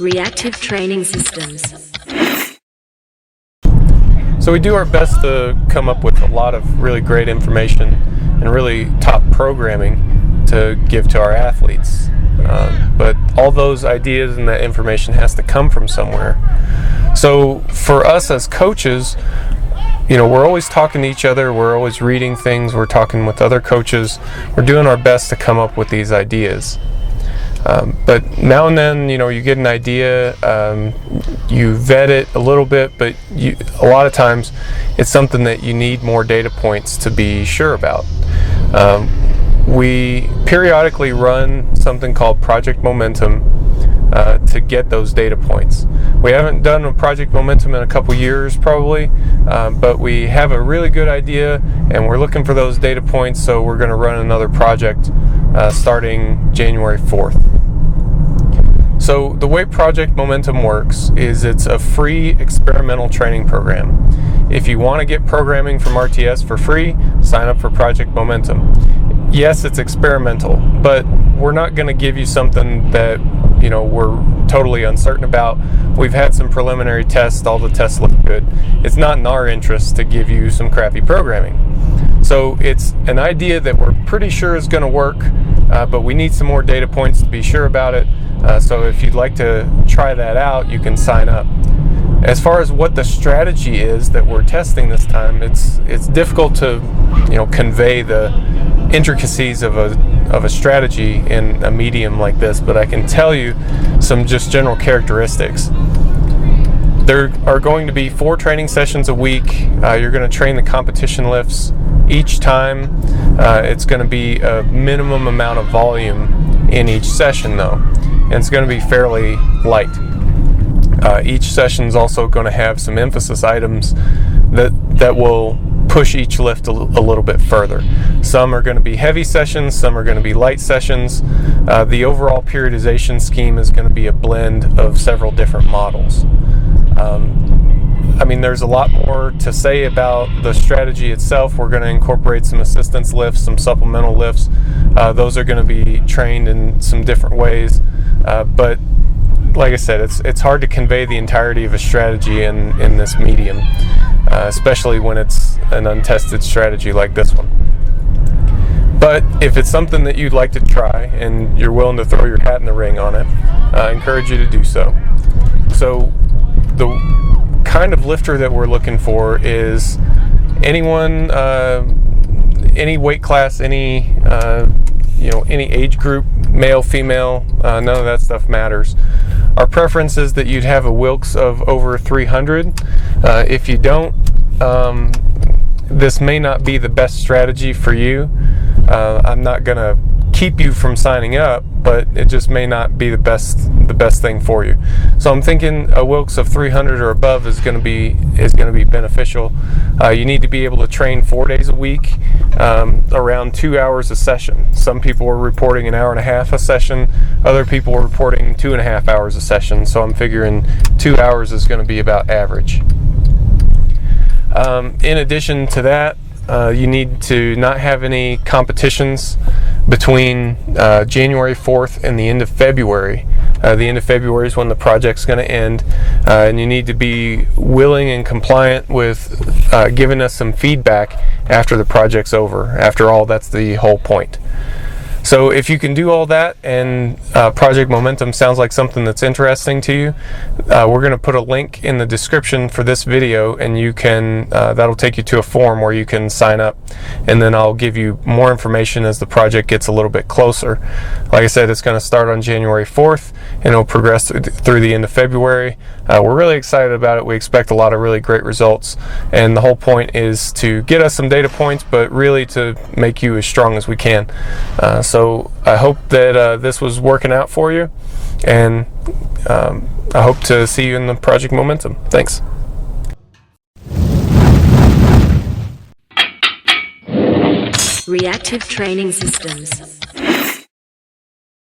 Reactive training systems. So we do our best to come up with a lot of really great information and really top programming to give to our athletes. But all those ideas and that information has to come from somewhere. So for us as coaches, we're always talking to each other, we're always reading things, we're talking with other coaches, we're doing our best to come up with these ideas. But now and then, you get an idea, you vet it a little bit, but a lot of times it's something that you need more data points to be sure about. We periodically run something called Project Momentum to get those data points. We haven't done a Project Momentum in a couple years probably, but we have a really good idea and we're looking for those data points, so we're going to run another project starting January 4th. So the way Project Momentum works is it's a free experimental training program. If you want to get programming from RTS for free, sign up for Project Momentum. Yes, it's experimental, but we're not going to give you something that we're totally uncertain about. We've had some preliminary tests, all the tests look good. It's not in our interest to give you some crappy programming. So it's an idea that we're pretty sure is going to work, but we need some more data points to be sure about it. So if you'd like to try that out, you can sign up. As far as what the strategy is that we're testing this time, it's difficult to convey the intricacies of a strategy in a medium like this, but I can tell you some just general characteristics. There are going to be 4 training sessions a week. You're going to train the competition lifts each time. It's going to be a minimum amount of volume in each session though, and it's going to be fairly light. Each session is also going to have some emphasis items that will push each lift a little bit further. Some are going to be heavy sessions, some are going to be light sessions. The overall periodization scheme is going to be a blend of several different models. There's a lot more to say about the strategy itself. We're going to incorporate some assistance lifts, some supplemental lifts. Those are going to be trained in some different ways. But like I said, it's hard to convey the entirety of a strategy in this medium, especially when it's an untested strategy like this one. But if it's something that you'd like to try and you're willing to throw your hat in the ring on it, I encourage you to do so. So the kind of lifter that we're looking for is anyone, any weight class, any age group, male, female, none of that stuff matters. Our preference is that you'd have a Wilks of over 300. If you don't, this may not be the best strategy for you. I'm not going to keep you from signing up, but it just may not be the best thing for you. So I'm thinking a Wilks of 300 or above is going to be beneficial. You need to be able to train 4 days a week, around 2 hours a session. Some people are reporting an hour and a half a session. Other people are reporting 2.5 hours a session. So I'm figuring 2 hours is going to be about average. In addition to that, you need to not have any competitions between January 4th and the end of February. The end of February is when the project's going to end, and you need to be willing and compliant with giving us some feedback after the project's over. After all, that's the whole point. So if you can do all that and Project Momentum sounds like something that's interesting to you, we're going to put a link in the description for this video, and you can that'll take you to a form where you can sign up, and then I'll give you more information as the project gets a little bit closer. Like I said, it's going to start on January 4th and it'll progress through the end of February. We're really excited about it. We expect a lot of really great results, and the whole point is to get us some data points, but really to make you as strong as we can. So I hope that this was working out for you, and I hope to see you in the Project Momentum. Thanks. Reactive training systems.